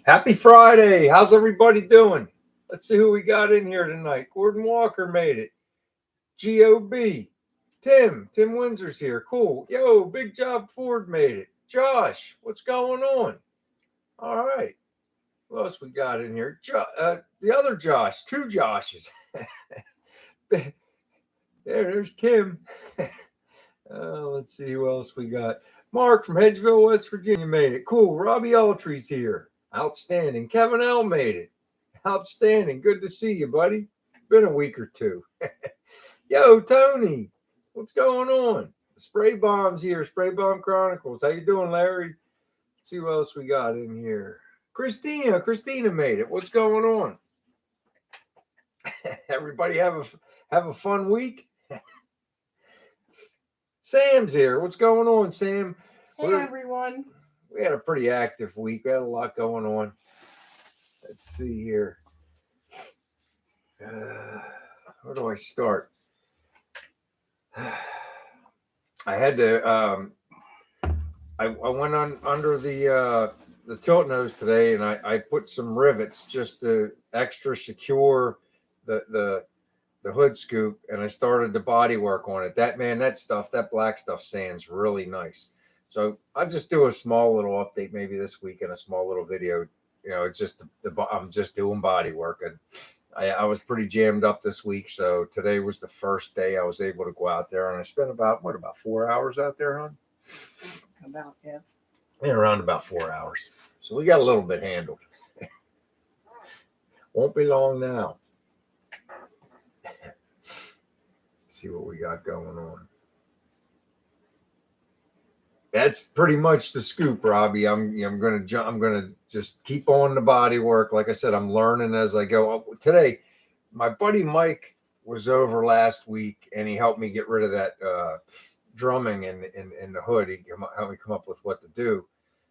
Happy Friday. How's everybody doing? Let's see who we got in here tonight. Gordon Walker made it. GOB. Tim Windsor's here. Cool. Yo, Big Job Ford made it. Josh, what's going on? All right. Who else we got in here? The other Josh. Two Joshes. There's Kim. Let's see who else we got. Mark from Hedgeville, West Virginia made it. Cool. Robbie Altry's here. Outstanding. Kevin L made it. Outstanding. Good to see you, buddy. Been a week or two. Yo, Tony. What's going on? Spray Bomb's here. Spray Bomb Chronicles. How you doing, Larry? Let's see what else we got in here. Christina made it. What's going on? Everybody have a fun week? Sam's here. What's going on, Sam? Hey, everyone. We had a pretty active week. We had a lot going on. Let's see here. Where do I start? I had to. I went on under the tilt nose today, and I put some rivets just to extra secure the hood scoop, and I started the body work on it. That black stuff sands really nice. So I'll just do a small little update maybe this week and a small little video. You know, it's just I'm just doing body work, and I was pretty jammed up this week. So today was the first day I was able to go out there, and I spent about 4 hours out there, hon? Yeah, around about 4 hours. So we got a little bit handled. Won't be long now. See what we got going on. That's pretty much the scoop, Robbie. I'm gonna just keep on the body work. Like I said, I'm learning as I go. Today, my buddy Mike was over last week, and he helped me get rid of that drumming in the hood. He helped me come up with what to do.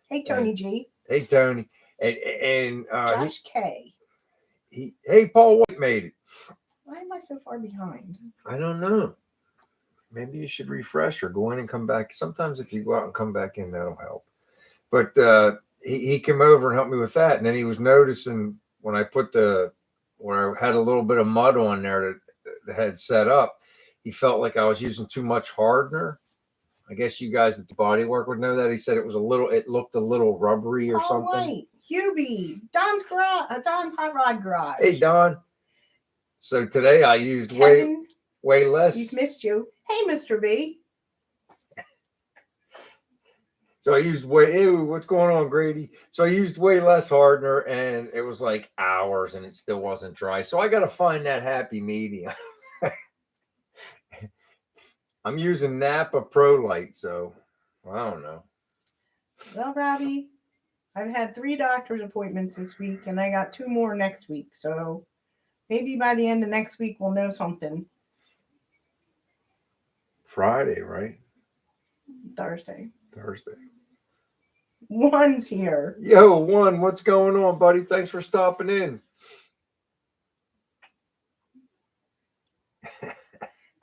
Hey, Tony G. Hey, Tony. And Josh K. Hey, Paul White made it. Why am I so far behind? I don't know. Maybe you should refresh or go in and come back. Sometimes if you go out and come back in, that'll help. But he came over and helped me with that. And then he was noticing when I put where I had a little bit of mud on there that had set up, he felt like I was using too much hardener. I guess you guys at the body work would know that. He said it looked a little rubbery or something. White, Hubie, Don's Hot Rod Garage. Hey, Don. So today I used Kevin, way less. We've missed you. Hey, Mr. B. So I used what's going on, Grady? So I used way less hardener, and it was like hours, and it still wasn't dry. So I got to find that happy medium. I'm using Napa Pro Light, so I don't know. Well, Robbie, I've had 3 doctor's appointments this week, and I got 2 more next week. So maybe by the end of next week, we'll know something. Friday, right? Thursday. One's here. Yo, One, what's going on, buddy? Thanks for stopping in.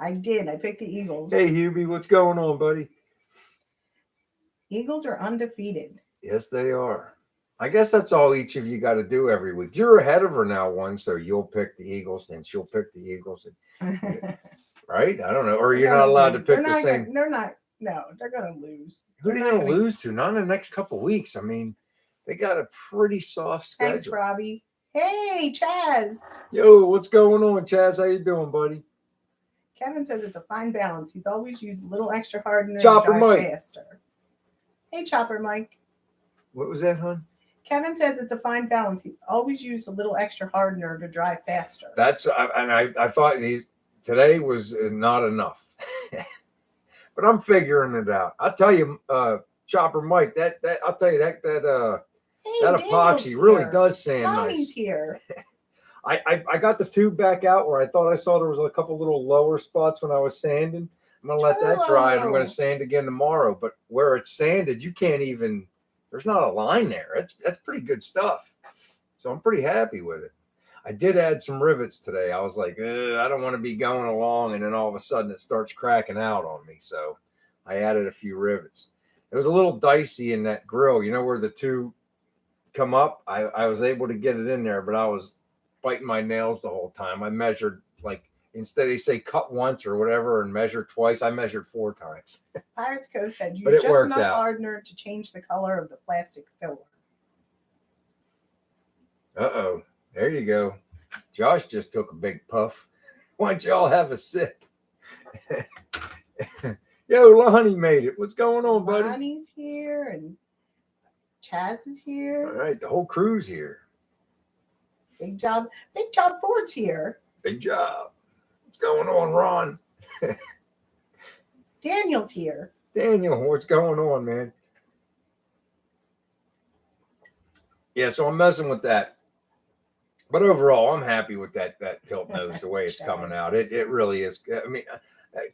I did. I picked the Eagles. Hey, Hubie, what's going on, buddy? Eagles are undefeated. Yes, they are. I guess that's all each of you got to do every week. You're ahead of her now, One, so you'll pick the Eagles, and she'll pick the Eagles. Right? I don't know. Or you're not allowed to pick the same. They're not. No, they're going to lose. Who are they going to lose to? Not in the next couple of weeks. I mean, they got a pretty soft schedule. Thanks, Robbie. Hey, Chaz. Yo, what's going on, Chaz? How you doing, buddy? Kevin says it's a fine balance. He's always used a little extra hardener Chopper to drive Mike. faster. Hey, Chopper Mike. What was that, hon? Kevin says it's a fine balance. He's always used a little extra hardener to drive faster. I thought today was not enough. But I'm figuring it out. I'll tell you, Chopper Mike, that epoxy really does sand Ronnie's nice. Here. I got the tube back out where I thought I saw there was a couple little lower spots when I was sanding. I'm going to let that dry, and I'm going to sand again tomorrow. But where it's sanded, you can't even, there's not a line there. That's pretty good stuff. So I'm pretty happy with it. I did add some rivets today. I was like, I don't want to be going along, and then all of a sudden it starts cracking out on me. So I added a few rivets. It was a little dicey in that grill, you know, where the two come up, I was able to get it in there, but I was biting my nails the whole time. I measured, like, instead they say cut once or whatever and measure twice, I measured 4 times. Pirates Cove said But use it just worked enough out. hardener to change the color of the plastic filler. Uh-oh. There you go. Josh just took a big puff. Why don't y'all have a sip? Yo, Lonnie made it. What's going on, buddy? Lonnie's here and Chaz is here. All right, the whole crew's here. Big job Ford's here. Big job. What's going on, Ron? Daniel's here. Daniel, what's going on, man? Yeah, so I'm messing with that. But overall, I'm happy with that tilt nose, the way it's coming out. It really is. I mean,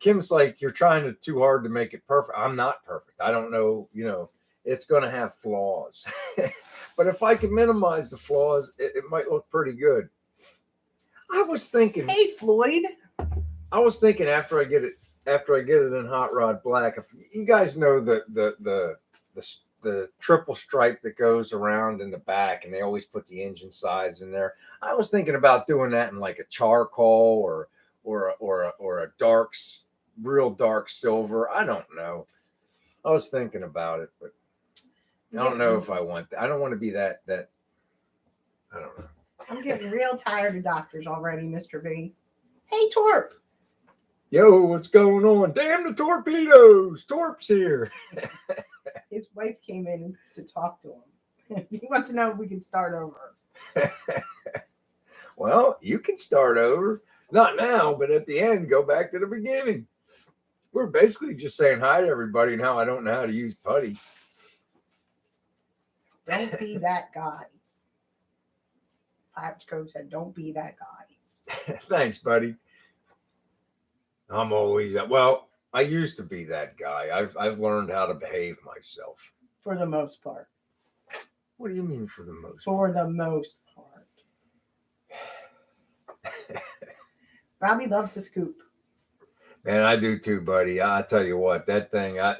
Kim's like, you're trying too hard to make it perfect. I'm not perfect. I don't know, it's going to have flaws. But if I can minimize the flaws, it might look pretty good. I was thinking, Hey, Floyd. I was thinking after I get it in Hot Rod Black, if you guys know the triple stripe that goes around in the back, and they always put the engine sides in there. I was thinking about doing that in like a charcoal or a real dark silver. I don't know. I was thinking about it, but I don't know if I want that. I don't want to be that. I don't know. I'm getting real tired of doctors already, Mr. B. Hey, Torp. Yo, what's going on? Damn the torpedoes! Torp's here. His wife came in to talk to him. He wants to know if we can start over. Well, you can start over. Not now, but at the end, go back to the beginning. We're basically just saying hi to everybody and how I don't know how to use putty. Don't be that guy. Pirates Cove said, don't be that guy. Thanks, buddy. I'm always that. Well, I used to be that guy. I've learned how to behave myself. For the most part. What do you mean for the most part? For the most part. Robbie loves the scoop. Man, I do too, buddy. I tell you what, that thing, and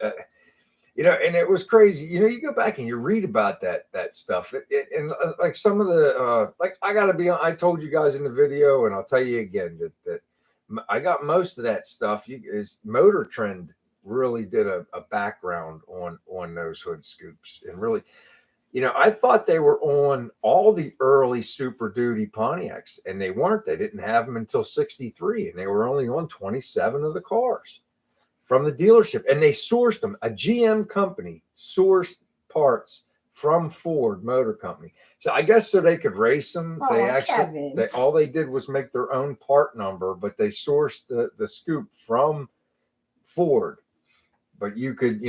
it was crazy. You go back and you read about that stuff, and like some of the, I told you guys in the video, and I'll tell you again that I got most of that stuff. Motor Trend really did a background on those hood scoops, and really, I thought they were on all the early Super Duty Pontiacs, and they weren't. They didn't have them until 63, and they were only on 27 of the cars from the dealership, and they sourced them. A GM company sourced parts from Ford Motor Company. So I guess so they could race them. All they did was make their own part number, but they sourced the scoop from Ford. But you could,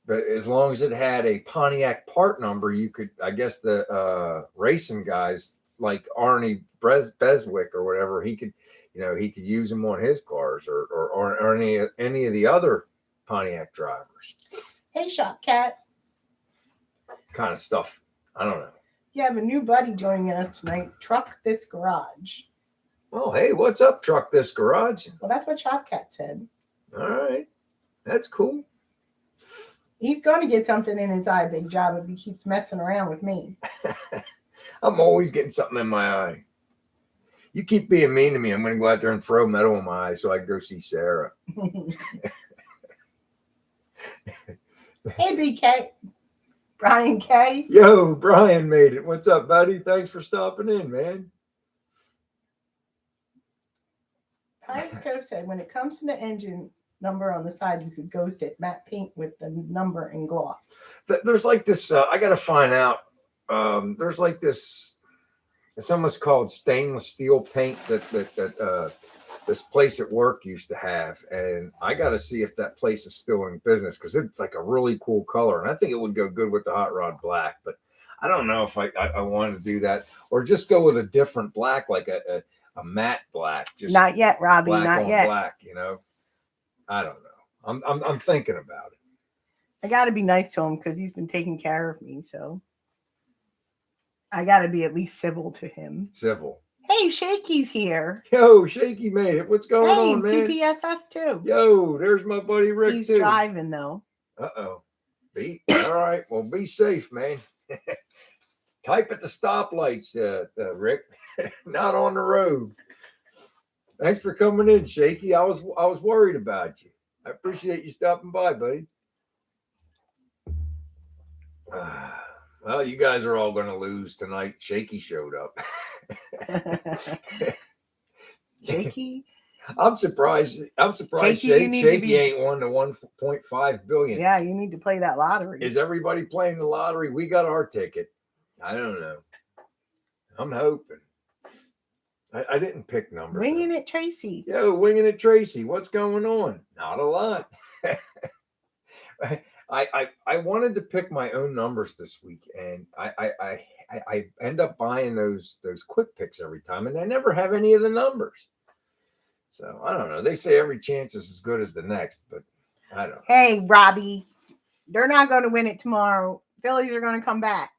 but as long as it had a Pontiac part number, you could, I guess the racing guys like Arnie Beswick or whatever, he could use them on his cars or any of the other Pontiac drivers. Hey, Shop Cat. Kind of stuff. I don't know. You have a new buddy joining us tonight. Truck This Garage. Oh, hey, what's up, Truck This Garage? Well, that's what Shop Cat said. All right. That's cool. He's going to get something in his eye, Big Job, if he keeps messing around with me. I'm always getting something in my eye. You keep being mean to me, I'm going to go out there and throw metal in my eye so I can go see Sarah. Hey, BK. Brian K. Yo, Brian made it. What's up, buddy? Thanks for stopping in, man. Pirates Cove said, when it comes to the engine number on the side, you could ghost it, matte paint with the number and gloss. There's like this, I got to find out. There's like this, it's almost called stainless steel paint that this place at work used to have. And I got to see if that place is still in business because it's like a really cool color. And I think it would go good with the Hot Rod Black. But I don't know if I want to do that or just go with a different black, like a matte black. Just not yet, Robbie. Not yet. Black, I don't know. I'm thinking about it. I got to be nice to him because he's been taking care of me. So I got to be at least civil to him. Civil. Hey, Shaky's here. Yo, Shaky made it. What's going on, man? PPSS too. Yo, there's my buddy Rick. He's too. Driving though. Uh-oh. All right. Well, be safe, man. Type at the stoplights, Rick, not on the road. Thanks for coming in, Shaky. I was worried about you. I appreciate you stopping by, buddy. Well, you guys are all going to lose tonight. Shaky showed up. Shaky. I'm surprised. Shaky ain't won the 1.5 billion. Yeah, you need to play that lottery. Is everybody playing the lottery? We got our ticket. I don't know. I'm hoping. I didn't pick numbers. Winging it, Tracy. Yo, winging it, Tracy. What's going on? Not a lot. I wanted to pick my own numbers this week, and I end up buying those quick picks every time, and I never have any of the numbers. So I don't know. They say every chance is as good as the next, but I don't know. Hey, Robbie, they're not going to win it tomorrow. Phillies are going to come back.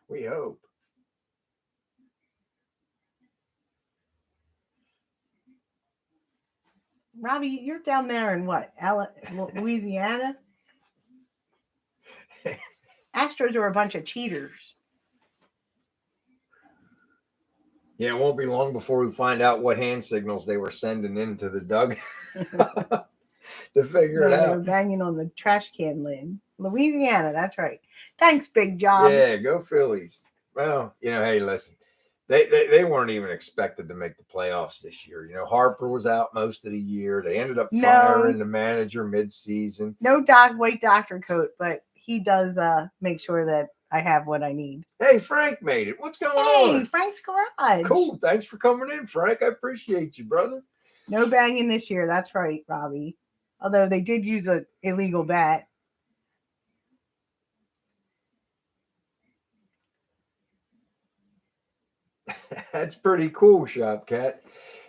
We hope. Robbie, you're down there in what? Louisiana? Astros are a bunch of cheaters. Yeah, it won't be long before we find out what hand signals they were sending into the dugout to figure it out. They were banging on the trash can lid. Louisiana, that's right. Thanks, Big Job. Yeah, go Phillies. Well, hey, listen. They weren't even expected to make the playoffs this year. Harper was out most of the year. They ended up firing the manager mid-season. No white doctor coat, but he does make sure that I have what I need. Hey, Frank made it. What's going on? Hey, Frank's garage. Cool. Thanks for coming in, Frank. I appreciate you, brother. No banging this year. That's right, Robbie. Although they did use an illegal bat. That's pretty cool, Shop Cat.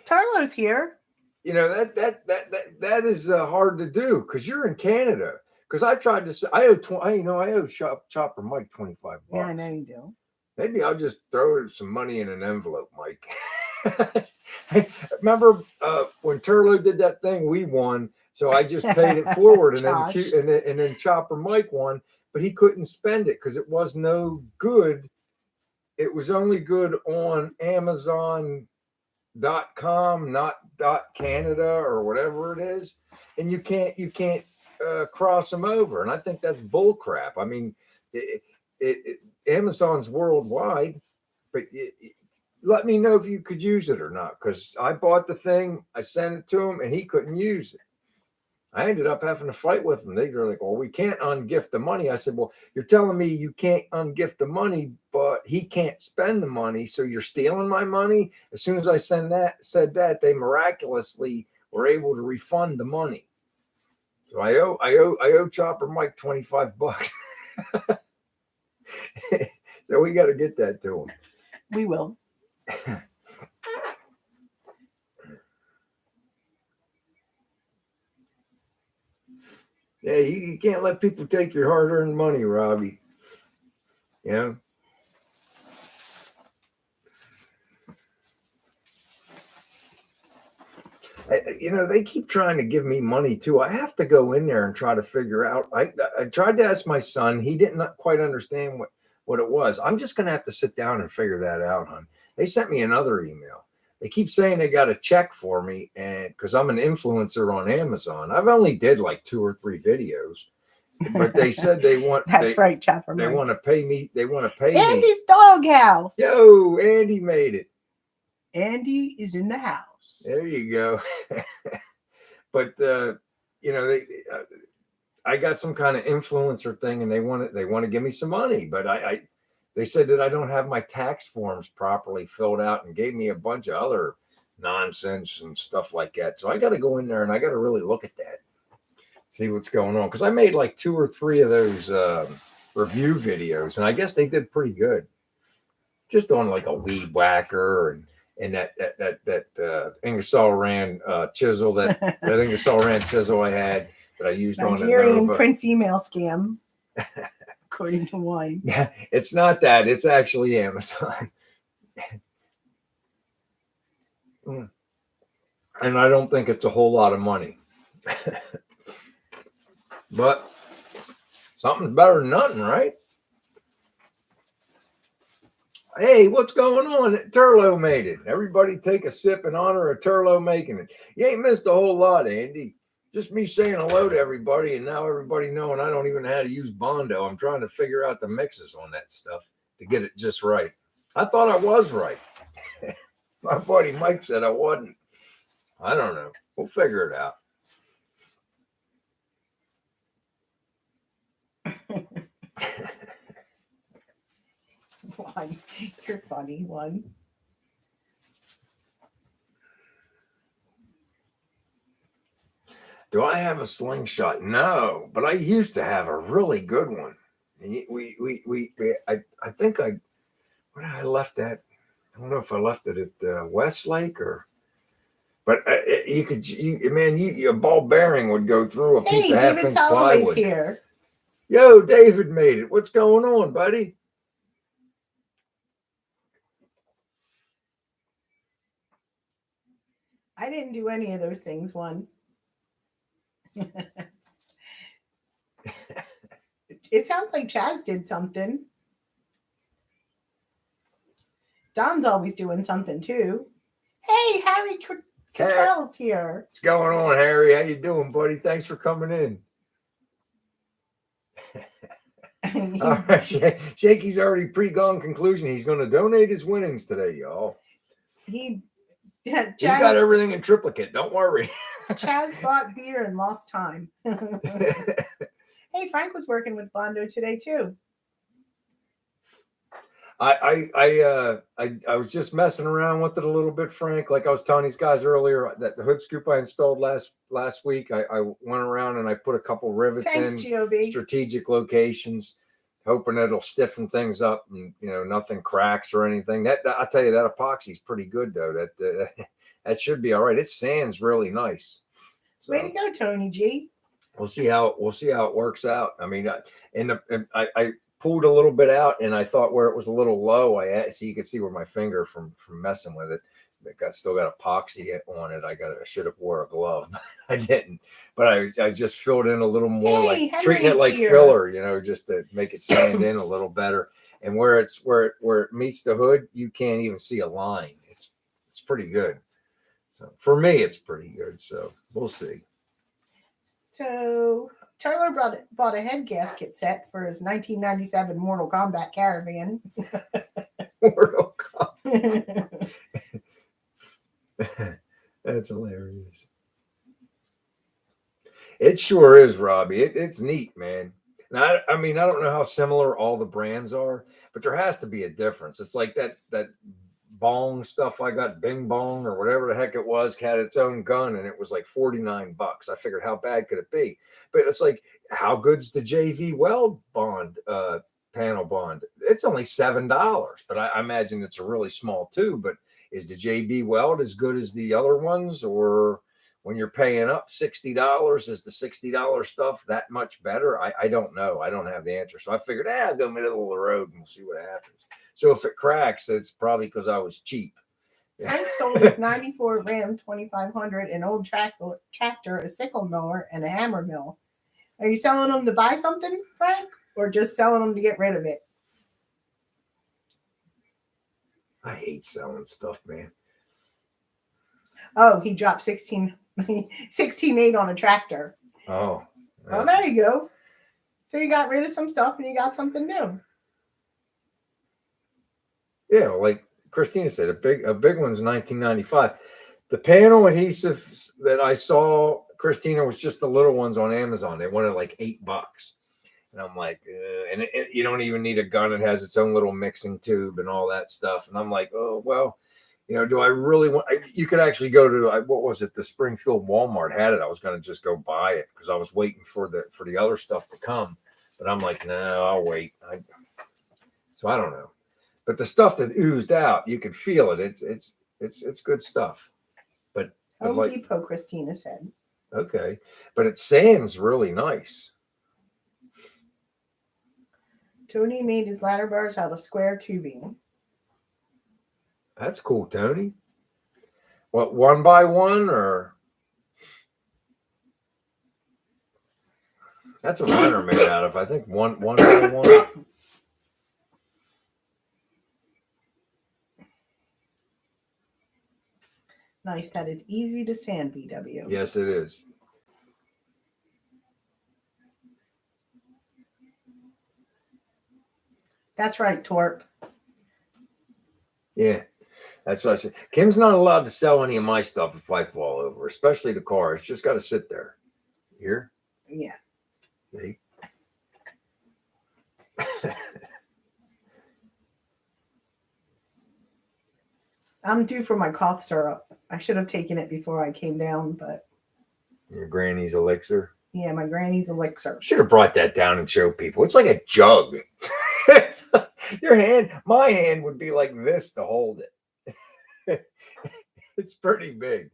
Tarlo's here. That is hard to do because you're in Canada. Because I tried to say I owe Chopper Mike $25. Yeah, I know you do. Maybe I'll just throw some money in an envelope, Mike. Remember when Turlo did that thing? We won, so I just paid it forward, and then Chopper Mike won, but he couldn't spend it because it was no good. It was only good on Amazon.com, not .Canada or whatever it is, and you can't cross them over. And I think that's bull crap. I mean, Amazon's worldwide, but let me know if you could use it or not, because I bought the thing, I sent it to him, and he couldn't use it. I ended up having to fight with them. They were like, well, we can't ungift the money. I said, well, you're telling me you can't ungift the money, but he can't spend the money. So you're stealing my money. As soon as I said that, they miraculously were able to refund the money. So I owe Chopper Mike $25. So we got to get that to him. We will. Yeah, you can't let people take your hard-earned money, Robbie. They keep trying to give me money too. I have to go in there and try to figure out. I tried to ask my son. He didn't quite understand what it was. I'm just going to have to sit down and figure that out, hon. They sent me another email. They keep saying they got a check for me, and because I'm an influencer on Amazon, I've only did like 2 or 3 videos, but they said they want. That's right, Chopper. They want to pay me. They want to pay Andy's doghouse. Yo, Andy made it. Andy is in the house. There you go. But I got some kind of influencer thing, and they want to give me some money, but they said that I don't have my tax forms properly filled out and gave me a bunch of other nonsense and stuff like that. So I got to go in there and I got to really look at that, see what's going on. Because I made like 2 or 3 of those review videos, and I guess they did pretty good. Just on like a weed whacker and that Ingersoll Rand chisel, that Ingersoll Rand chisel I had that I used on the Nigerian Prince email scam. According to one. Yeah, it's not that. It's actually Amazon. And I don't think it's a whole lot of money. But something's better than nothing, right? Hey, what's going on? Turlo made it. Everybody take a sip in honor of Turlo making it. You ain't missed a whole lot, Andy. Just me saying hello to everybody, and now everybody knowing I don't even know how to use Bondo. I'm trying to figure out the mixes on that stuff to get it just right. I thought I was right. My buddy Mike said I wasn't. I don't know. We'll figure it out. One. You're funny one. Do I have a slingshot? No, but I used to have a really good one. And I think where did I left that? I don't know if I left it at Westlake or, but a ball bearing would go through a piece Hey, of David half-inch Soloway's plywood. here. Yo, David made it. What's going on, buddy? I didn't do any of those things, one. It sounds like Chaz did something. Don's always doing something too. Hey, Harry Cottrell's here. What's going on, Harry? How you doing, buddy? Thanks for coming in. All right, Shaky's already pre-gone conclusion. He's going to donate his winnings today, y'all. He's got everything in triplicate. Don't worry. Chaz bought beer and lost time. Hey, Frank was working with Bondo today too. I was just messing around with it a little bit, Frank. Like I was telling these guys earlier, that the hood scoop I installed last week, I went around and I put a couple rivets in GOB. Strategic locations, hoping it'll stiffen things up and nothing cracks or anything. That I tell you, that epoxy's pretty good though. That should be all right. It sands really nice. So, way to go, Tony G. We'll see how it works out. I mean, I pulled a little bit out, and I thought where it was a little low, so you could see where my finger from messing with it. Still got epoxy on it. I should have wore a glove. I didn't, but I just filled in a little more, like treating it like filler, just to make it sand in a little better. And where it meets the hood, you can't even see a line. It's pretty good. So for me, it's pretty good. So we'll see. So Turler bought a head gasket set for his 1997 Mortal Kombat Caravan. Mortal Kombat. That's hilarious. It sure is, Robbie. It's neat, man. Now, I mean, I don't know how similar all the brands are, but there has to be a difference. It's like that bong stuff I got, Bing Bong or whatever the heck it was, had its own gun, and it was like $49. I figured, how bad could it be? But it's like, how good's the JV Weld bond panel bond? It's only $7, but I imagine it's a really small tube. But is the JB Weld as good as the other ones, or when you're paying up $60, is the $60 stuff that much better? I don't know. I don't have the answer. So I figured, I'll go middle of the road and we'll see what happens. So if it cracks, it's probably because I was cheap. Frank sold his 94 Ram 2500, an old tractor, a sickle mower, and a hammer mill. Are you selling them to buy something, Frank, or just selling them to get rid of it? I hate selling stuff, man. Oh, he dropped 16.8 on a tractor. Oh, there you go. So you got rid of some stuff and you got something new. Yeah, like Christina said, a big one's 1995. The panel adhesive that I saw, Christina, was just the little ones on Amazon. They wanted like $8, and I'm like, and you don't even need a gun. It has its own little mixing tube and all that stuff. And I'm like, oh well, do I really want? You could actually go to what was it? The Springfield Walmart had it. I was going to just go buy it because I was waiting for the other stuff to come. But I'm like, no, I'll wait. So I don't know. But the stuff that oozed out, you could feel it. It's good stuff. But Home Depot, Christina said. Okay, but it sands really nice. Tony made his ladder bars out of square tubing. That's cool, Tony. What, 1x1 or? That's what mine are made out of. I think one by one. Nice. That is easy to sand, BW. Yes, it is. That's right, Torp. Yeah, that's what I said. Kim's not allowed to sell any of my stuff if I fall over, especially the car. It's just got to sit there. Here? Yeah. See? I'm due for my cough syrup. I should have taken it before I came down, but Your granny's elixir. yeah, my granny's elixir. Should have brought that down and showed people. It's like a jug. Your hand, my hand would be like this to hold it. It's pretty big.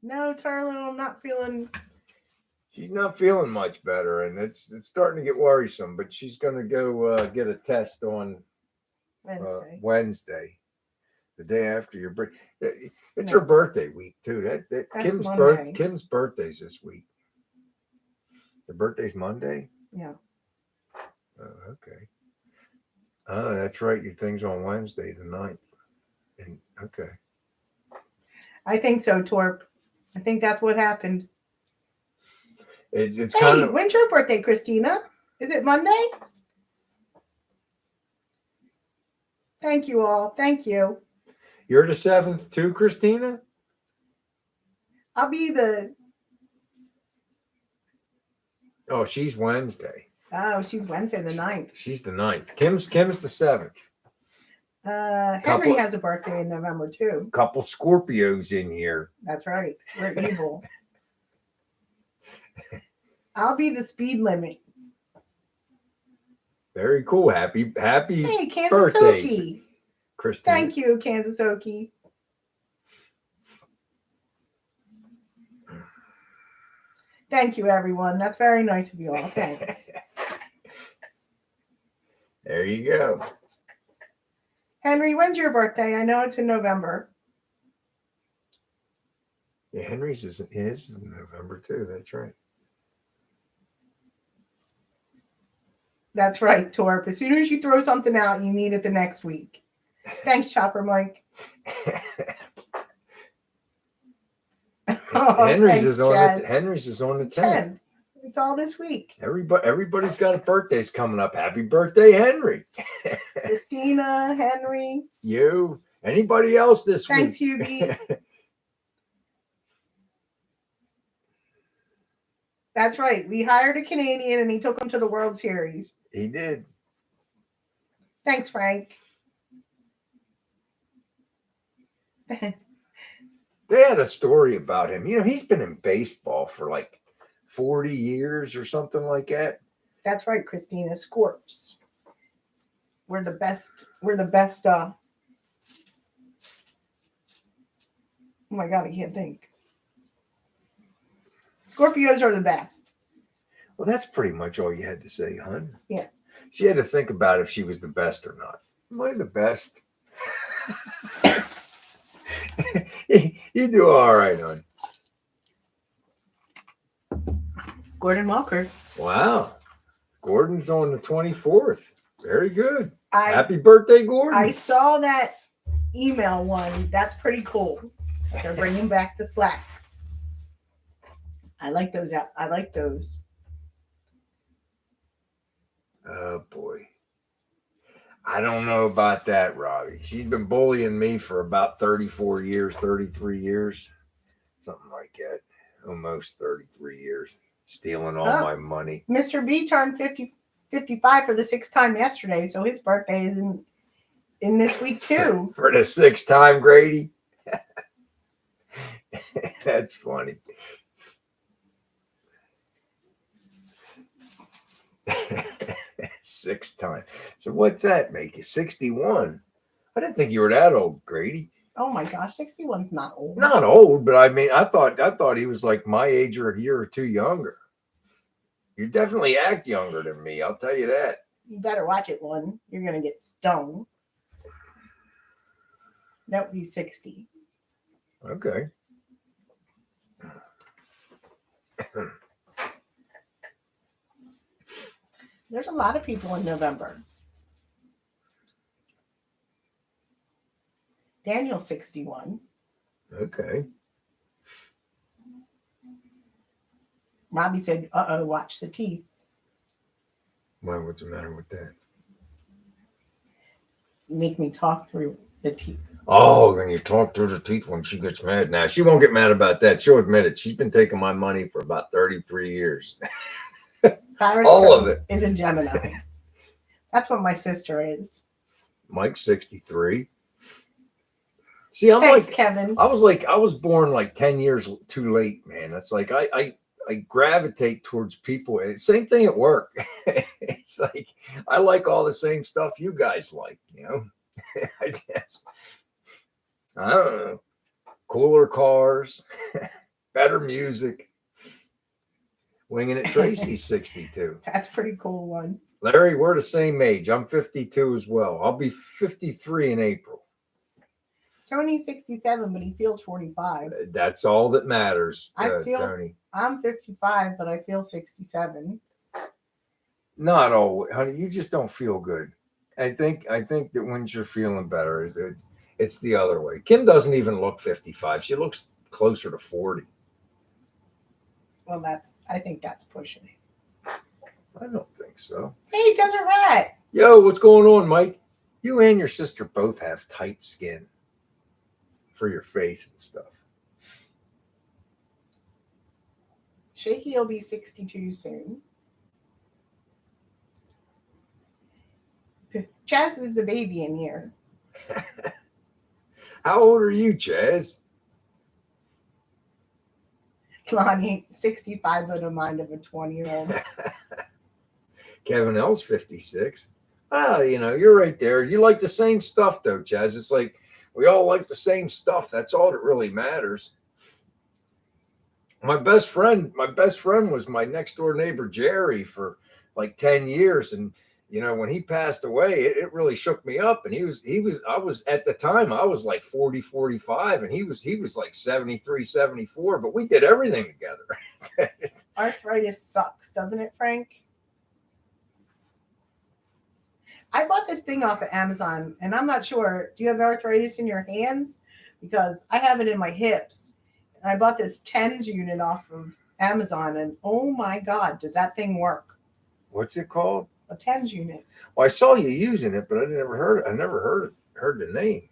No, Tarlo, I'm not feeling. She's not feeling much better, and it's starting to get worrisome. But she's going to go get a test on Wednesday, the day after your birthday. It's her birthday week too. That's Kim's birthday's this week. The birthday's Monday. Yeah. Oh, okay. Oh, that's right. Your thing's on Wednesday, the 9th. And okay. I think so, Torp. I think that's what happened. It's hey, kind of. When's your birthday, Christina? Is it Monday? Thank you all. Thank you. You're the 7th too, Christina? I'll be the. Oh, she's Wednesday. Oh, she's Wednesday the 9th. She's the 9th. Kim's the 7th. Henry has a birthday in November too. Couple Scorpios in here. That's right. We're evil. I'll be the speed limit. Very cool. Happy Hey, Kansas birthdays, Okie. Christine. Thank you, Kansas Okie. Thank you, everyone. That's very nice of you all. Thanks. There you go. Henry, when's your birthday? I know it's in November. Yeah, Henry's is in November too. That's right. That's right, Torp. As soon as you throw something out, you need it the next week. Thanks, Chopper Mike. Henry's is on the 10th. It's all this week. Everybody's got a birthday's coming up. Happy birthday, Henry. Christina, Henry. You. Anybody else this Thanks, week? Hubie. That's right. We hired a Canadian and he took him to the World Series. He did. Thanks, Frank. They had a story about him. You know, he's been in baseball for like 40 years or something like that. That's right, Christina. Scorps. We're the best. Oh my God, I can't think. Scorpios are the best. Well, that's pretty much all you had to say, hon. Yeah. She had to think about if she was the best or not. Am I the best? You do all right, hon. Gordon Walker. Wow. Gordon's on the 24th. Very good. Happy birthday, Gordon. I saw that email one. That's pretty cool. They're bringing back the slacks. I like those. Oh, boy. I don't know about that, Robbie. She's been bullying me for about 34 years, 33 years. Something like that. Almost 33 years. Stealing all my money. Mr. B turned 55 for the 6th time yesterday, so his birthday is in this week too. For the 6th time, Grady? That's funny. Sixth time. So what's that make you? 61. I didn't think you were that old, Grady. Oh my gosh, 61's not old. Not old, but I mean, I thought he was like my age or a year or two younger. You definitely act younger than me, I'll tell you that. You better watch it, one. You're gonna get stoned. Nope, he's 60. Okay. There's a lot of people in November. Daniel's 61. Okay. Robbie said, watch the teeth. Well, what's the matter with that? Make me talk through the teeth. Oh, when you talk through the teeth when she gets mad. Now, she won't get mad about that. She'll admit it. She's been taking my money for about 33 years. Pirate's All Cove of it. is a Gemini. That's what my sister is. Mike's 63. See, Thanks, Kevin. I was born like 10 years too late, man. It's like I gravitate towards people. Same thing at work. It's like I like all the same stuff you guys like, you know. I don't know. Cooler cars, better music. Winging it Tracy's 62. That's a pretty cool one. Larry, we're the same age. I'm 52 as well. I'll be 53 in April. Tony's 67, but he feels 45. That's all that matters, Tony. I'm 55, but I feel 67. Not always, honey. You just don't feel good. I think that when you're feeling better, it's the other way. Kim doesn't even look 55. She looks closer to 40. Well, I think that's pushing it. I don't think so. Hey, Desert Rat. Yo, what's going on, Mike? You and your sister both have tight skin for your face and stuff. Shaky will be 62 soon. Chaz is the baby in here. How old are you, Chaz? Lonnie, 65, but a mind of a 20-year-old. Kevin L's 56. Ah, you're right there. You like the same stuff, though, Chaz. It's like we all like the same stuff. That's all that really matters. My best friend was my next door neighbor, Jerry, for like 10 years. And, when he passed away, it really shook me up. And I was at the time, I was like 40, 45, and he was like 73, 74, but we did everything together. Arthritis sucks, doesn't it, Frank? I bought this thing off of Amazon, and I'm not sure. Do you have arthritis in your hands? Because I have it in my hips. And I bought this TENS unit off of Amazon, and oh my God, does that thing work? What's it called? A TENS unit. Well, I saw you using it, but I never heard the name.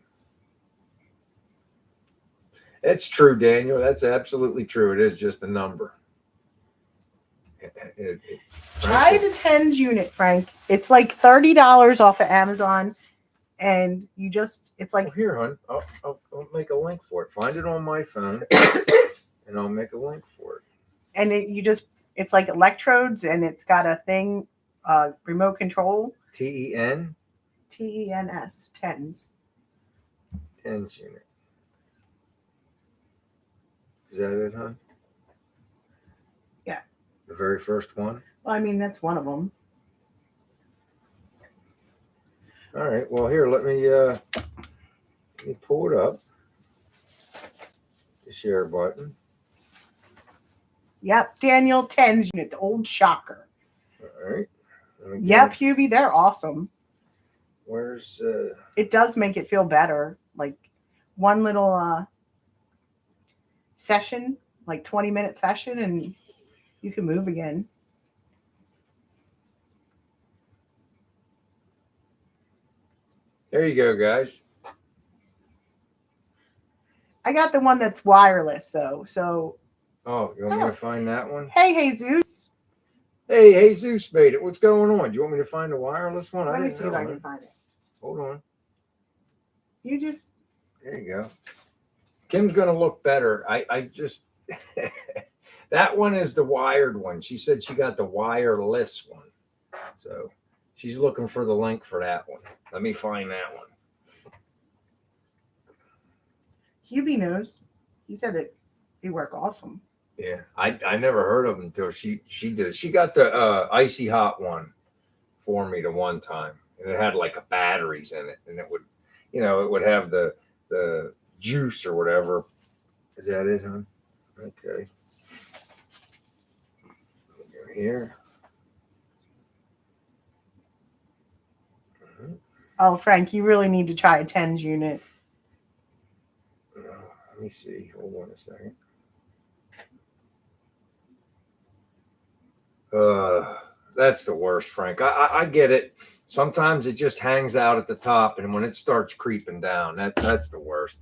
It's true, Daniel. That's absolutely true. It is just a number. Try the TENS unit, Frank. It's like $30 off of Amazon, and it's like... Well, here, hon. I'll make a link for it. Find it on my phone, and I'll make a link for it. And it's like electrodes, and it's got a thing, remote control. TEN? TENS. TENS. TENS unit. Is that it, hon? Yeah. The very first one? Well, I mean, that's one of them. All right. Well, here, let me pull it up. The share button. Yep, Daniel TENS unit, the old shocker. All right. Yep, Hubie, they're awesome. Where's It does make it feel better. Like one little session, like 20-minute session, and you can move again. There you go, guys. I got the one that's wireless, though. So. Oh, you want me to find that one? Hey, Jesus. Hey, Jesus made it. What's going on? Do you want me to find the wireless one? Let me see if I can find it. Hold on. You just. There you go. Kim's going to look better. I just. That one is the wired one. She said she got the wireless one. So she's looking for the link for that one. Let me find that one. Hubie knows. He said they work awesome. Yeah, I never heard of them until she did. She got the icy hot one for me the one time, and it had like a batteries in it, and it would, it would have the juice or whatever. Is that it, huh? Okay. Go here. Oh, Frank, you really need to try a TENS unit. me see. Hold on a second. That's the worst, Frank. I get it. Sometimes it just hangs out at the top, and when it starts creeping down, that's the worst.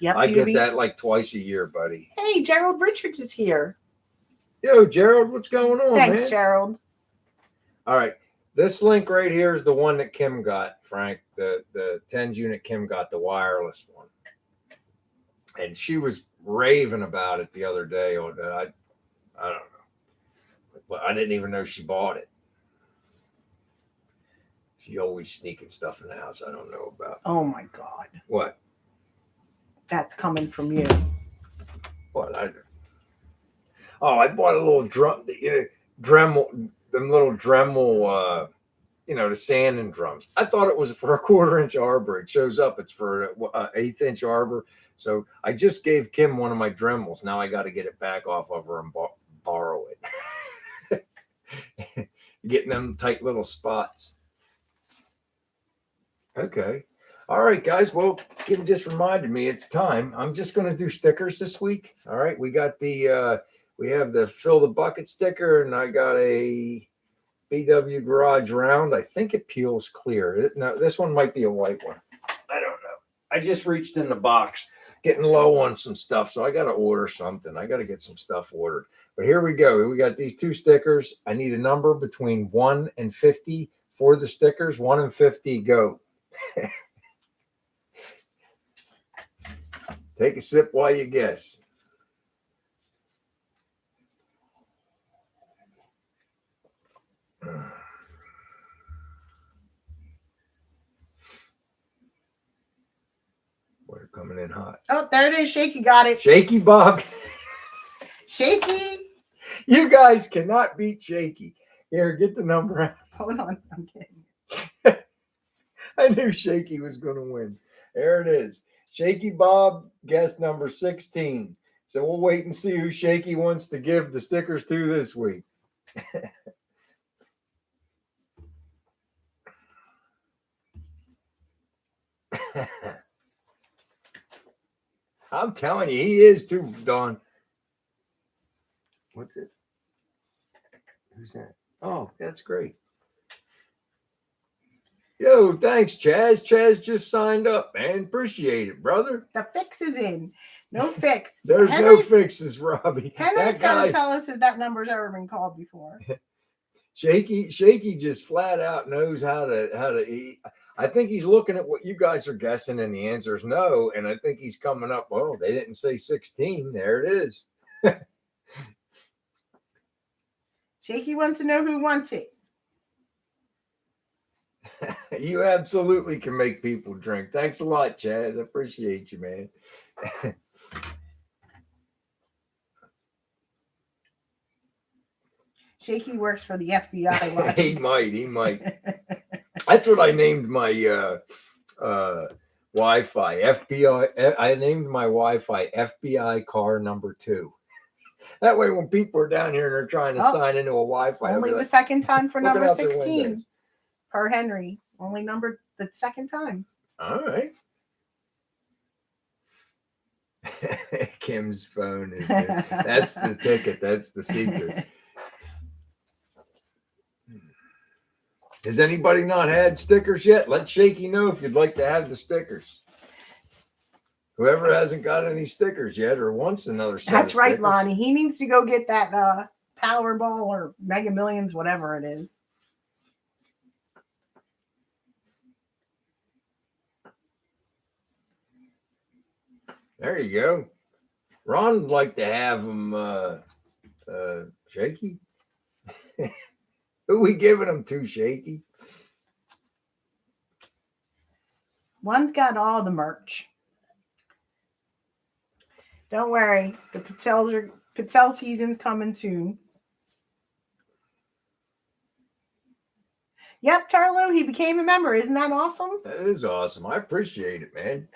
Yep, I get Hubie. that like twice a year, buddy. Hey, Gerald Richards is here. Yo, Gerald, what's going on, Thanks, man? Gerald. All right. This link right here is the one that Kim got, Frank. The 10s unit Kim got, the wireless one. And she was raving about it the other day. I don't know. But I didn't even know she bought it. She always sneaking stuff in the house I don't know about. Oh my God. What? That's coming from you. What? I bought a little Dremel, them little Dremel, the sanding drums. I thought it was for a 1/4-inch arbor. It shows up it's for an 1/8-inch arbor. So I just gave Kim one of my Dremels. Now I got to get it back off of her and borrow it. Getting them tight little spots. Okay. All right, guys. Well, Kim just reminded me it's time. I'm just going to do stickers this week. All right. We got we have the fill the bucket sticker, and I got a BW Garage round. I think it peels clear. No, this one might be a white one. I don't know. I just reached in the box, getting low on some stuff, so I got to order something. I got to get some stuff ordered. But here we go. We got these 2 stickers. I need a number between 1 and 50 for the stickers. 1 and 50, go. Take a sip while you guess. Water coming in hot. Oh, there it is. Shaky got it. Shaky Bob. Shaky. You guys cannot beat Shaky. Here, get the number out. Hold on. I'm kidding. I knew Shaky was going to win. There it is. Shaky Bob, guest number 16. So we'll wait and see who Shaky wants to give the stickers to this week. I'm telling you, he is too, Don. What's it? Who's that? Oh, that's great. Yo, thanks, Chaz. Chaz just signed up, man. Appreciate it, brother. The fix is in. No fix. There's no fixes, Robbie. Henry's got to tell us if that number's ever been called before. Shaky just flat out knows how to eat. I think he's looking at what you guys are guessing, and the answer is no. And I think he's coming up. Well, they didn't say 16. There it is. Shaky wants to know who wants it. You absolutely can make people drink. Thanks a lot, Chaz. I appreciate you, man. Shaky works for the FBI. He might. That's what I named my Wi-Fi. FBI. I named my Wi-Fi FBI car number 2. That way, when people are down here and they're trying to sign into a Wi-Fi, only the second time for number 16 per Henry. Only numbered the second time. All right. Kim's phone is there. That's the ticket. That's the secret. Has anybody not had stickers yet? Let Shaky know if you'd like to have the stickers. Whoever hasn't got any stickers yet or wants another set. That's of right, stickers. Lonnie. He needs to go get that Powerball or Mega Millions, whatever it is. There you go. Ron would like to have him Shaky. Who we giving them to, Shaky? One's got all the merch. Don't worry. The Patel season's coming soon. Yep, Tarlo, he became a member. Isn't that awesome? That is awesome. I appreciate it, man.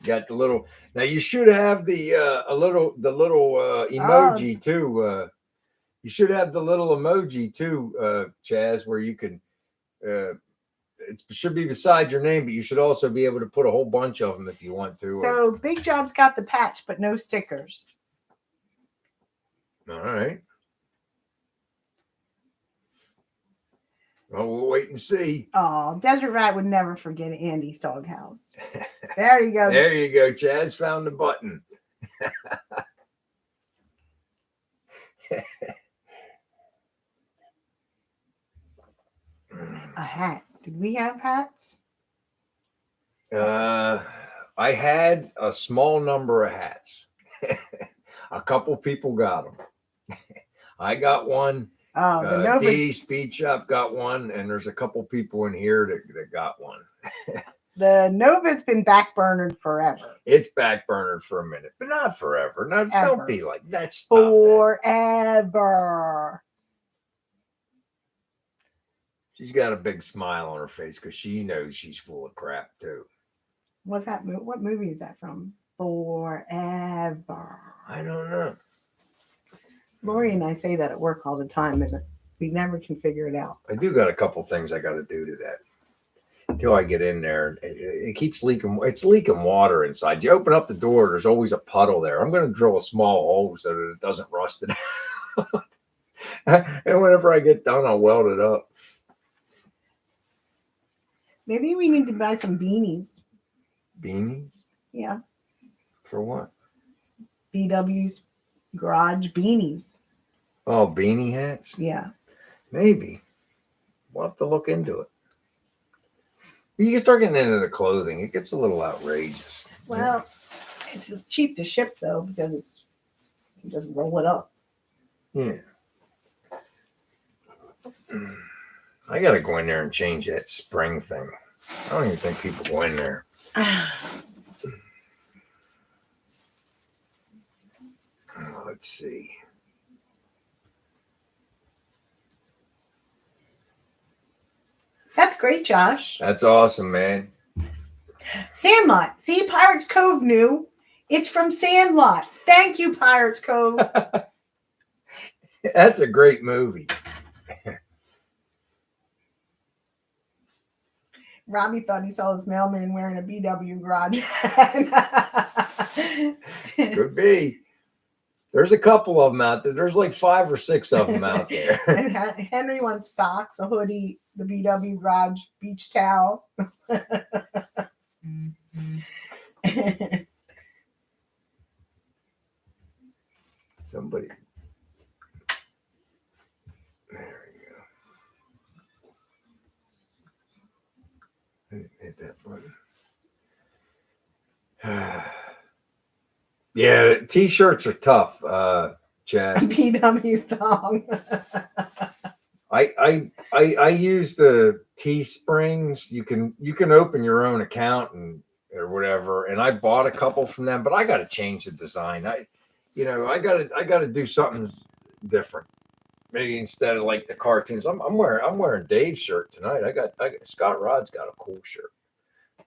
Got the little. Now you should have the little emoji too. You should have the little emoji too, Chaz, where you can it should be beside your name, but you should also be able to put a whole bunch of them if you want to. So Big Job's got the patch, but no stickers. All right. Well, we'll wait and see. Oh, Desert Rat would never forget Andy's doghouse. There you go. There you go. Chaz found the button. A hat. Did we have hats? I had a small number of hats. A couple people got them. I got one. Oh, the Nova's. D Speed Shop got one, and there's a couple people in here that got one. The Nova's been backburnered forever. It's backburnered for a minute, but not forever. No, don't be like that. Stop forever. She's got a big smile on her face because she knows she's full of crap too. What's that? What movie is that from? Forever. I don't know. Lori and I say that at work all the time, and we never can figure it out. I do got a couple things I got to do to that until I get in there. It keeps leaking. It's leaking water inside. You open up the door, there's always a puddle there. I'm going to drill a small hole so that it doesn't rust it out. And whenever I get done, I'll weld it up. Maybe we need to buy some beanies. Beanies? Yeah. For what? BW's garage beanies. Oh, beanie hats? Yeah. Maybe. We'll have to look into it. You can start getting into the clothing. It gets a little outrageous. Well, it's cheap to ship though because you just roll it up. Yeah. I got to go in there and change that spring thing. I don't even think people go in there. Let's see. That's great, Josh. That's awesome, man. Sandlot. See, Pirates Cove knew. It's from Sandlot. Thank you, Pirates Cove. That's a great movie. Robbie thought he saw his mailman wearing a BW garage. Could be. There's a couple of them out there. There's like 5 or 6 of them out there. And Henry wants socks, a hoodie, the BW garage beach towel. Somebody. There we go. I didn't hit that button. Yeah, t-shirts are tough, Chaz. BW thong. I use the Teesprings. You can open your own account or whatever. And I bought a couple from them, but I got to change the design. I got to do something different. Maybe instead of like the cartoons, I'm wearing Dave's shirt tonight. I got Scott Rod's got a cool shirt.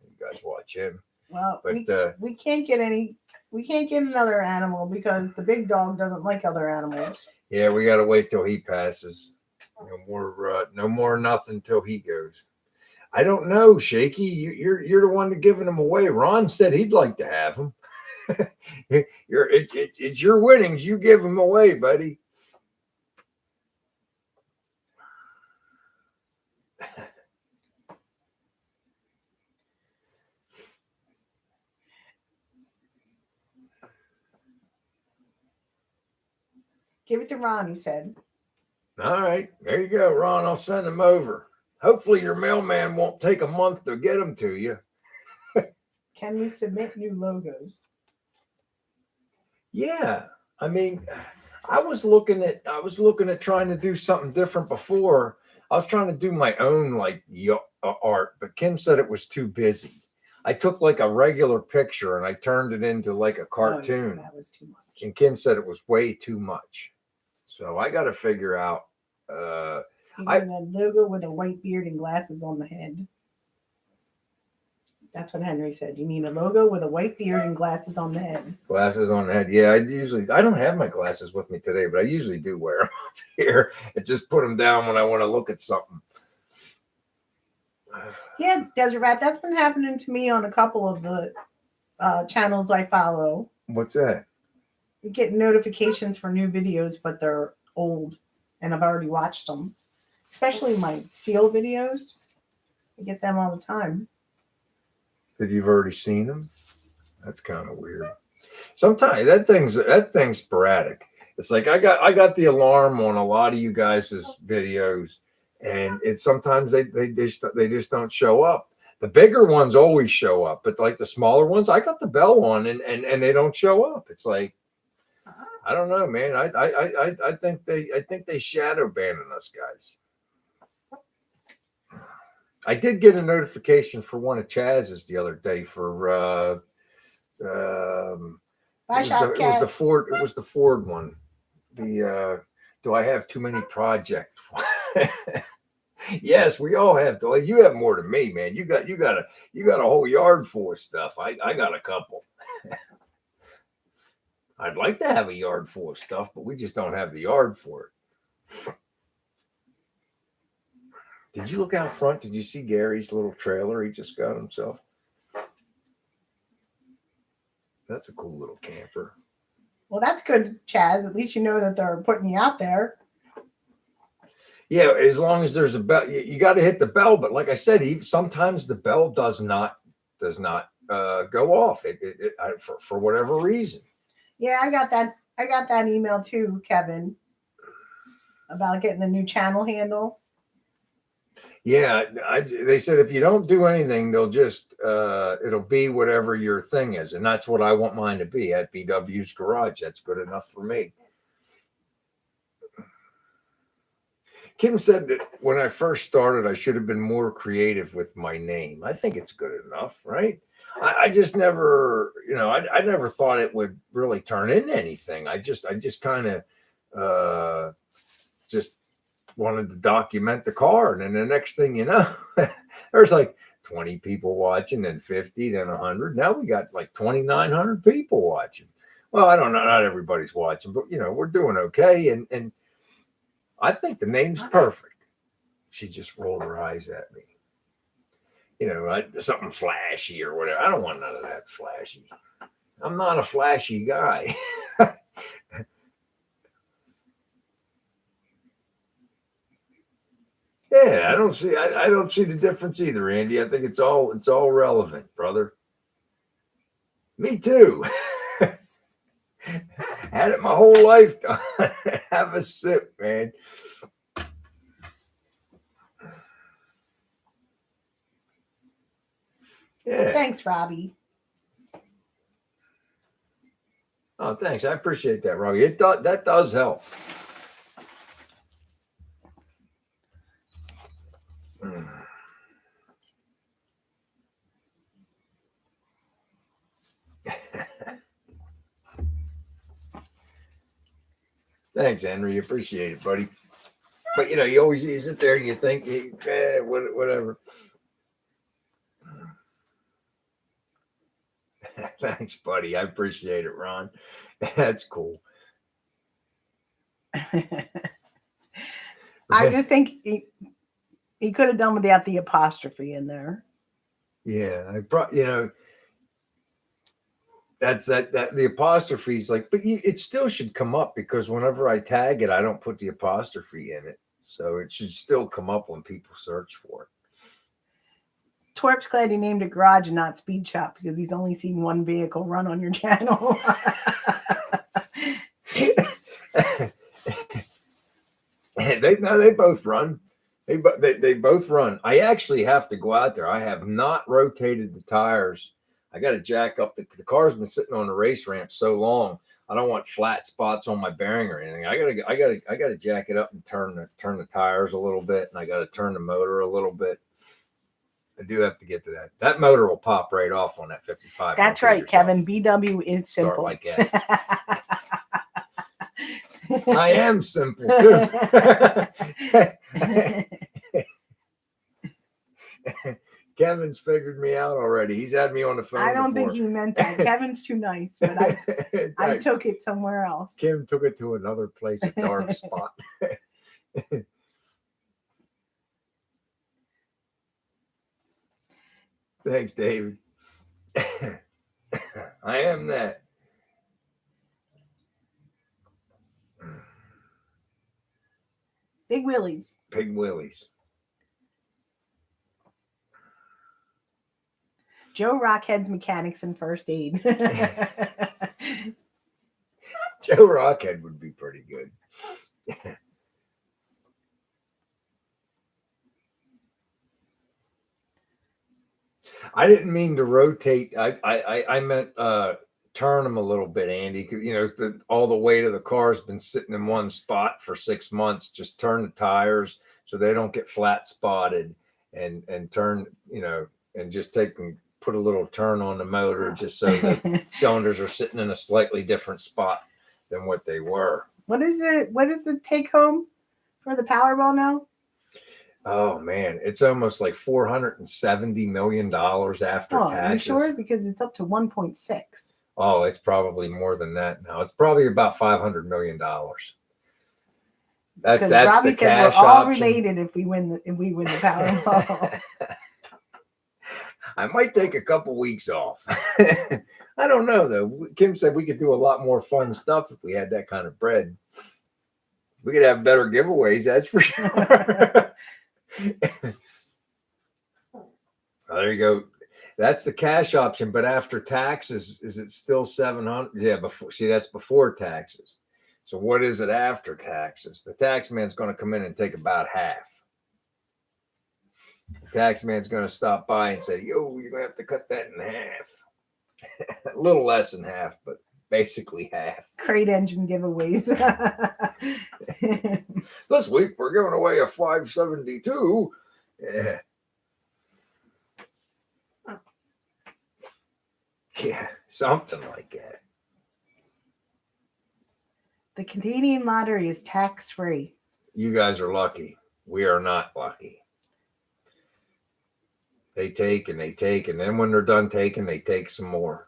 You guys watch him. Well, but we can't get another animal because the big dog doesn't like other animals. Yeah, we got to wait till he passes. No more nothing till he goes. I don't know, Shaky. You're the one that giving them away. Ron said he'd like to have them. It's your winnings. You give them away, buddy. Give it to Ron, he said. All right, there you go, Ron. I'll send them over. Hopefully your mailman won't take a month to get them to you. Can we submit new logos? Yeah. I mean, I was looking at trying to do something different before. I was trying to do my own art, but Kim said it was too busy. I took like a regular picture and I turned it into like a cartoon. Oh, that was too much. And Kim said it was way too much. So I got to figure out. Even a logo with a white beard and glasses on the head. That's what Henry said. You need a logo with a white beard and glasses on the head. Glasses on the head. Yeah, I don't have my glasses with me today, but I usually do wear them up here and just put them down when I want to look at something. Yeah, Desert Rat, that's been happening to me on a couple of the channels I follow. What's that? You get notifications for new videos, but they're old, and I've already watched them. Especially my seal videos. I get them all the time. That you've already seen them? That's kind of weird. Sometimes that thing's sporadic. It's like I got the alarm on a lot of you guys' videos, and it's sometimes they just don't show up. The bigger ones always show up, but like the smaller ones, I got the bell on and they don't show up. It's like, I don't know, man. I think they shadow banning us guys. I did get a notification for one of Chaz's the other day for it was the Ford. It was the Ford one. The do I have too many projects? Yes, we all have. You have more than me, man. You got a whole yard full of stuff. I got a couple. I'd like to have a yard full of stuff, but we just don't have the yard for it. Did you look out front? Did you see Gary's little trailer he just got himself? That's a cool little camper. Well, that's good, Chaz. At least you know that they're putting you out there. Yeah, as long as there's a bell, you got to hit the bell. But like I said, sometimes the bell does not go off for whatever reason. Yeah, I got that email too, Kevin, about getting the new channel handle. Yeah, they said if you don't do anything, they'll just it'll be whatever your thing is, and that's what I want mine to be at BW's Garage. That's good enough for me. Kim said that when I first started, I should have been more creative with my name. I think it's good enough, right? I just never, I never thought it would really turn into anything. I just kind of just wanted to document the car. And then the next thing you know, there's like 20 people watching, then 50, then 100. Now we got like 2,900 people watching. Well, I don't know. Not everybody's watching, but we're doing okay. And I think the name's perfect. She just rolled her eyes at me. Something flashy or whatever. I don't want none of that flashy. I'm not a flashy guy. Yeah, I don't see the difference either, Andy. I think it's all relevant, brother. Me too. Had it my whole life. Have a sip, man. Yeah. Thanks, Robbie. Oh, thanks. I appreciate that, Robbie. That does help. Thanks, Henry. Appreciate it, buddy. But you sit there and you think, whatever. Thanks, buddy. I appreciate it, Ron. That's cool. I just think he could have done without the apostrophe in there. Yeah, that's that the apostrophe's like, but it still should come up because whenever I tag it, I don't put the apostrophe in it, so it should still come up when people search for it. Twerp's glad he named it Garage and not Speed Shop because he's only seen one vehicle run on your channel. They both run. They both run. I actually have to go out there. I have not rotated the tires. I got to jack up the car's been sitting on the race ramp so long. I don't want flat spots on my bearing or anything. I gotta jack it up and turn the tires a little bit, and I got to turn the motor a little bit. I do have to get to that. That motor will pop right off on that 55. That's right, Kevin. BW is simple. Start like that. I am simple too. Kevin's figured me out already. He's had me on the phone. I don't think he meant that. Kevin's too nice, but I took it somewhere else. Kim took it to another place, a dark spot. Thanks, David. I am that. Big Willies. Pig Willies. Joe Rockhead's Mechanics and First Aid. Joe Rockhead would be pretty good. I didn't mean to rotate. I meant turn them a little bit, Andy. Because all the weight of the car's been sitting in one spot for 6 months. Just turn the tires so they don't get flat spotted, and turn, and just put a little turn on the motor just so the cylinders are sitting in a slightly different spot than what they were. What is the take home for the Powerball now? Oh man, it's almost like $470 million after taxes. Are you sure? Because it's up to 1.6. Oh, it's probably more than that now. It's probably about $500 million. That's Robbie the said cash we're all option. related if we win the Powerball. I might take a couple weeks off. I don't know though. Kim said we could do a lot more fun stuff if we had that kind of bread. We could have better giveaways, that's for sure. There you go. That's the cash option, but after taxes, is it still 700? Yeah, that's before taxes. So what is it after taxes? The tax man's going to come in and take about half. The tax man's going to stop by and say, "Yo, you're going to have to cut that in half." A little less than half, but basically half. Crate engine giveaways. This week we're giving away a 572. Yeah. Yeah, something like that. The Canadian lottery is tax-free. You guys are lucky. We are not lucky. They take and they take, and then when they're done taking, they take some more.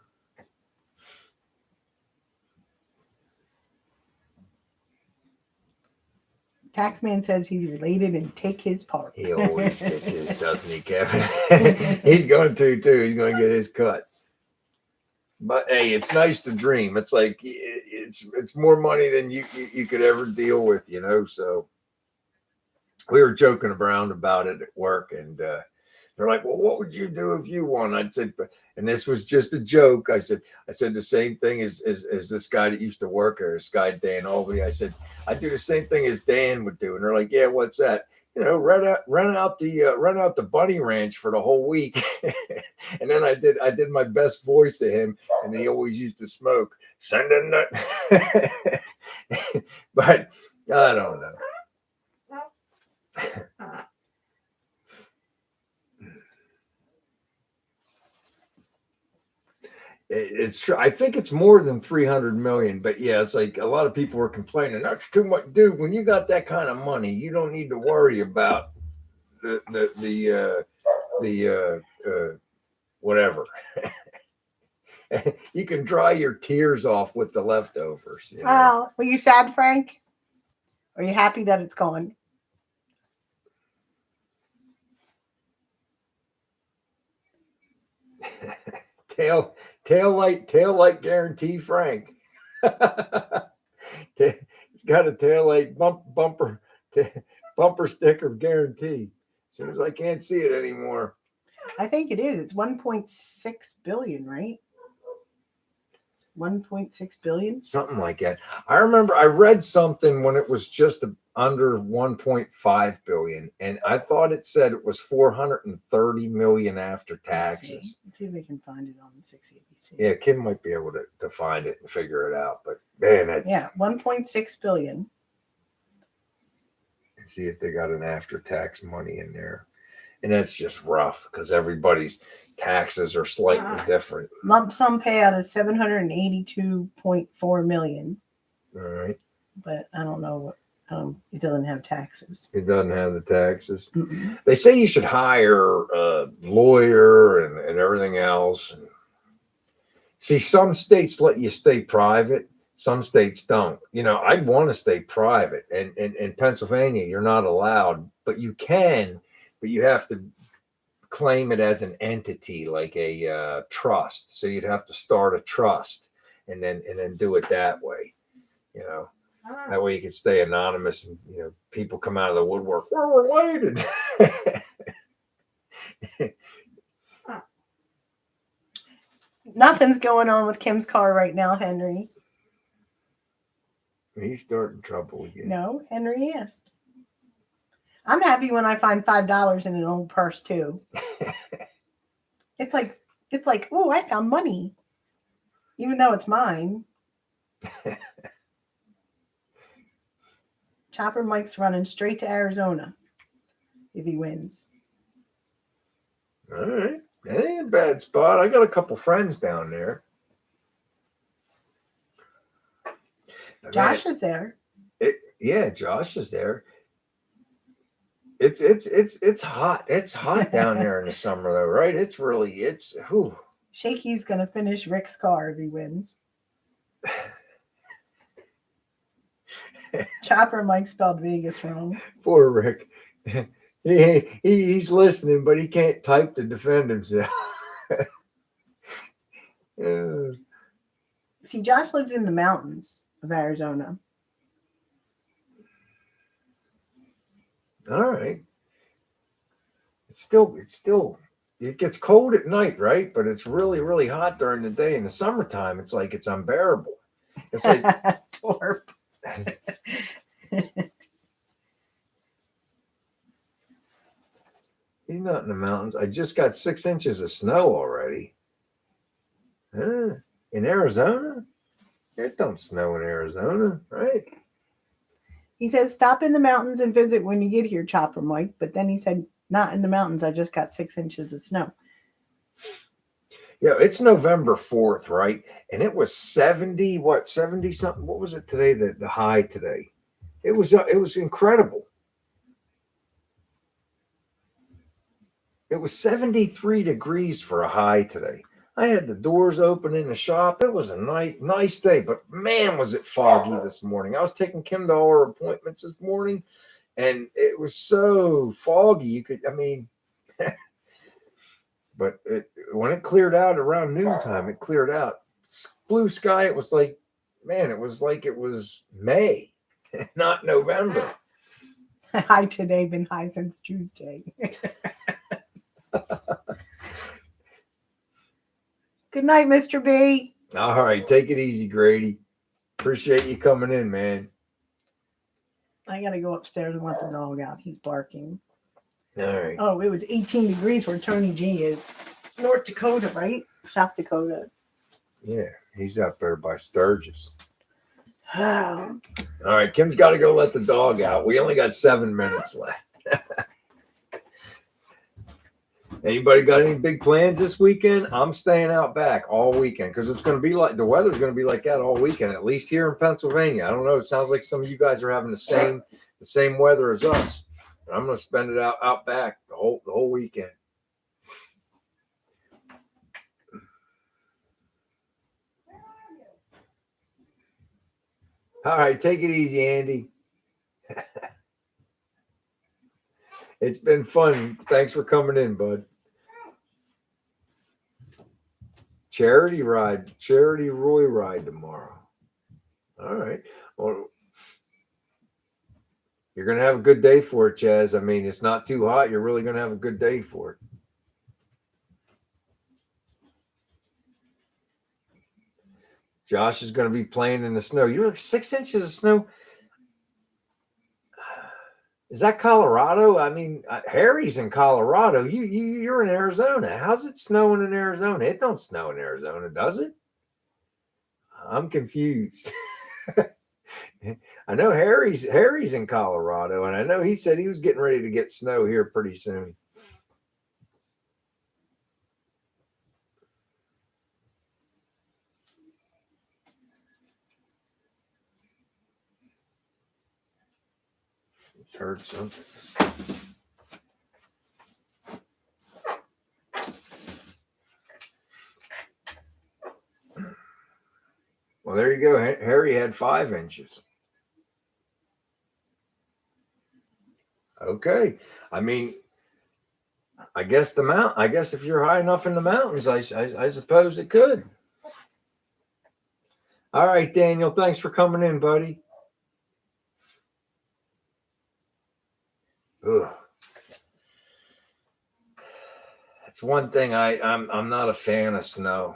Taxman says he's related and take his part. He always gets his, doesn't he, Kevin? He's going to too. He's going to get his cut. But hey, it's nice to dream. It's like it's more money than you could ever deal with, So we were joking around about it at work, and they're like, "Well, what would you do if you won?" I said, and this was just a joke. I said the same thing as this guy that used to work there, this guy Dan Albany. I said, I'd do the same thing as Dan would do, and they're like, "Yeah, what's that?" Rent out the bunny ranch for the whole week. And then I did my best voice of him, and he always used to smoke. Send in that. But I don't know. It's true. I think it's more than 300 million, but yeah, it's like a lot of people were complaining. That's too much, dude. When you got that kind of money, you don't need to worry about the whatever. You can dry your tears off with the leftovers. Well, were you sad, Frank? Are you happy that it's gone? Tail light guarantee, Frank. It's got a tail light bumper sticker guarantee. As soon as I can't see it anymore. I think it is. It's 1.6 billion, right? 1.6 billion, something like that. I remember I read something when it was just under 1.5 billion, and I thought it said it was 430 million after taxes. Let's see if we can find it on the 6ABC. Yeah, Kim might be able to find it and figure it out, but man, that's 1.6 billion. And see if they got an after tax money in there, and that's just rough because everybody's taxes are slightly different. Lump sum payout is 782.4 million. All right, but I don't know what. It doesn't have taxes. It doesn't have the taxes. Mm-mm. They say you should hire a lawyer and everything else. See, some states let you stay private. Some states don't. I'd want to stay private. And in Pennsylvania, you're not allowed, but you can. But you have to claim it as an entity, like a trust. So you'd have to start a trust and then do it that way. You know, that way you can stay anonymous, and people come out of the woodwork. We're related. Nothing's going on with Kim's car right now, Henry. He's starting trouble again. No, Henry asked. I'm happy when I find $5 in an old purse too. It's like, oh, I found money, even though it's mine. Chopper Mike's running straight to Arizona if he wins. All right, that ain't a bad spot. I got a couple friends down there. Josh is there. Yeah, Josh is there. It's hot. It's hot down there in the summer though, right? It's whew. Shaky's gonna finish Rick's car if he wins. Chopper Mike spelled Vegas wrong. Poor Rick. He's listening, but he can't type to defend himself. See, Josh lives in the mountains of Arizona. All right. It gets cold at night, right? But it's really, really hot during the day. In the summertime, it's like it's unbearable. It's like Torp. He's not in the mountains. I just got 6 inches of snow already. In Arizona? It don't snow in Arizona, right? He says, stop in the mountains and visit when you get here, Chopper Mike. But then he said, not in the mountains. I just got 6 inches of snow. Yeah, it's November 4th, right? And it was 70 something. What was it today? The high today. It was incredible. It was 73 degrees for a high today. I had the doors open in the shop. It was a nice day, but man, was it foggy this morning. I was taking Kim to all her appointments this morning, and it was so foggy. But when it cleared out around noontime, it cleared out. Blue sky. It was like it was May, not November. High today, been high since Tuesday. Good night, Mr. B. All right, take it easy, Grady. Appreciate you coming in, man. I gotta go upstairs and let the dog out. He's barking. All right. Oh, it was 18 degrees where Tony G is. North Dakota, right? South Dakota. Yeah, he's out there by Sturgis. Oh. All right, Kim's got to go let the dog out. We only got 7 minutes left. Anybody got any big plans this weekend? I'm staying out back all weekend because it's going to be like the weather's going to be like that all weekend, at least here in Pennsylvania. I don't know. It sounds like some of you guys are having the same weather as us. I'm going to spend it out back the whole weekend. All right, take it easy, Andy. It's been fun. Thanks for coming in, bud. Charity Roy ride tomorrow. All right. Well, you're going to have a good day for it, Chaz. I mean, it's not too hot. You're really going to have a good day for it. Josh is going to be playing in the snow. You're like 6 inches of snow. Is that Colorado? I mean, Harry's in Colorado. You're in Arizona. How's it snowing in Arizona? It don't snow in Arizona, does it? I'm confused. I know Harry's in Colorado, and I know he said he was getting ready to get snow here pretty soon. It's heard something. Well, there you go. Harry had 5 inches. Okay. I mean, I guess I guess if you're high enough in the mountains, I suppose it could. All right, Daniel, thanks for coming in, buddy. Ugh. That's one thing I'm not a fan of snow.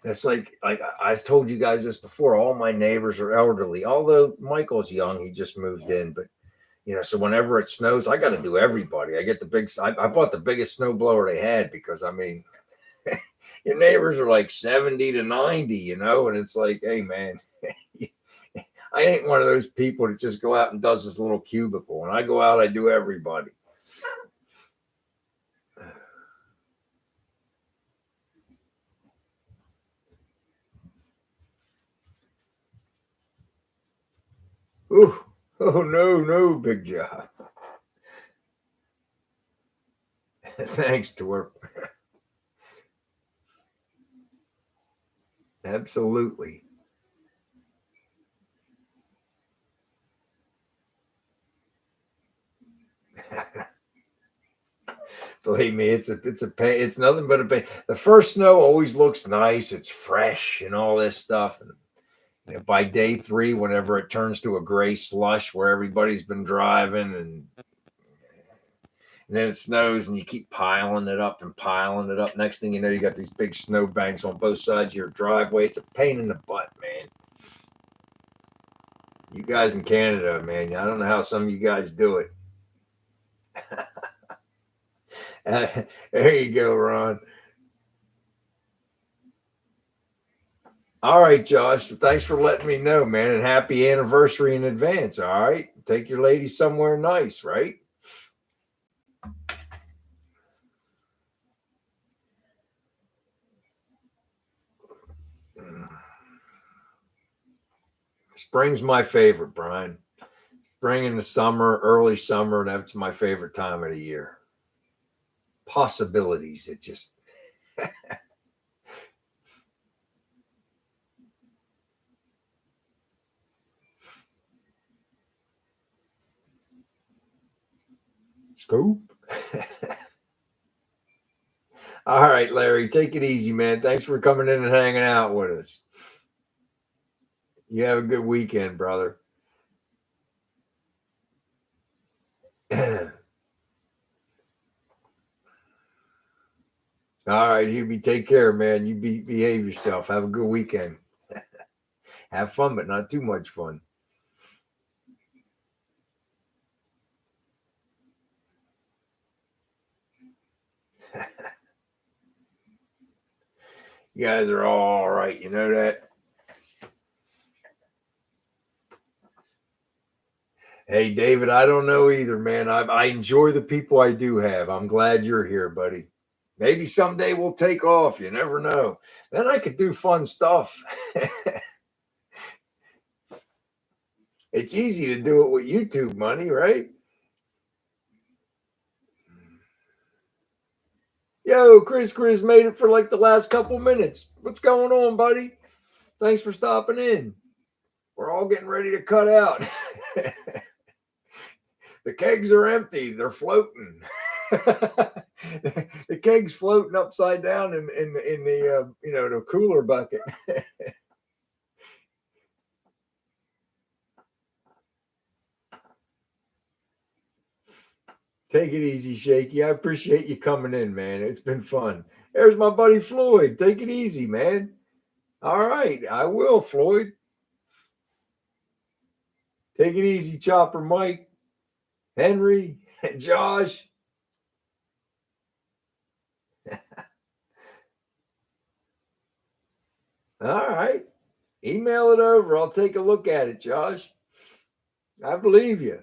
And it's like I told you guys this before. All my neighbors are elderly. Although Michael's young, he just moved in. But so whenever it snows, I got to do everybody. I get the big. I bought the biggest snow blower they had because I mean, your neighbors are like 70 to 90, and it's like, hey man, I ain't one of those people that just go out and does this little cubicle. When I go out, I do everybody. Ooh, oh no, big job. Thanks, Torp. Absolutely. Believe me, it's a pain. It's nothing but a pain. The first snow always looks nice. It's fresh and all this stuff. And by day 3, whenever it turns to a gray slush where everybody's been driving, and then it snows, and you keep piling it up and piling it up. Next thing you know, you got these big snow banks on both sides of your driveway. It's a pain in the butt, man. You guys in Canada, man, I don't know how some of you guys do it. There you go, Ron. All right, Josh. Thanks for letting me know, man. And happy anniversary in advance. All right. Take your lady somewhere nice, right? Spring's my favorite, Brian. Spring in the summer, early summer, that's my favorite time of the year. Possibilities. It just scoop. All right, Larry, take it easy, man. Thanks for coming in and hanging out with us. You have a good weekend, brother. All right, Hubie, take care, man. You behave yourself. Have a good weekend. Have fun, but not too much fun. You guys are all right. You know that? Hey, David, I don't know either, man. I enjoy the people I do have. I'm glad you're here, buddy. Maybe someday we'll take off. You never know. Then I could do fun stuff. It's easy to do it with YouTube money, right? Yo, Chris made it for like the last couple minutes. What's going on, buddy? Thanks for stopping in. We're all getting ready to cut out. The kegs are empty. They're floating. The keg's floating upside down in the the cooler bucket. Take it easy, Shaky. I appreciate you coming in, man. It's been fun. There's my buddy Floyd. Take it easy, man. All right, I will, Floyd. Take it easy, Chopper Mike, Henry, Josh. All right. Email it over. I'll take a look at it, Josh. I believe you.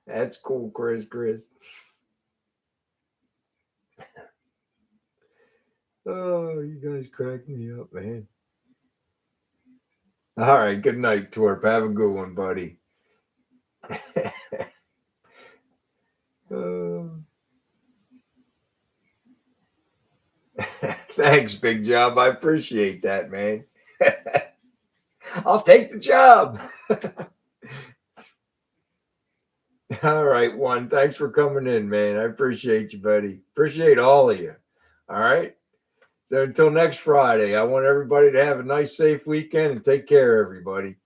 That's cool, Chris. Oh, you guys crack me up, man. All right. Good night, Twerp. Have a good one, buddy. Thanks, Big Job. I appreciate that, man. I'll take the job. All right, one. Thanks for coming in, man. I appreciate you, buddy. Appreciate all of you. All right. So until next Friday, I want everybody to have a nice, safe weekend and take care, everybody.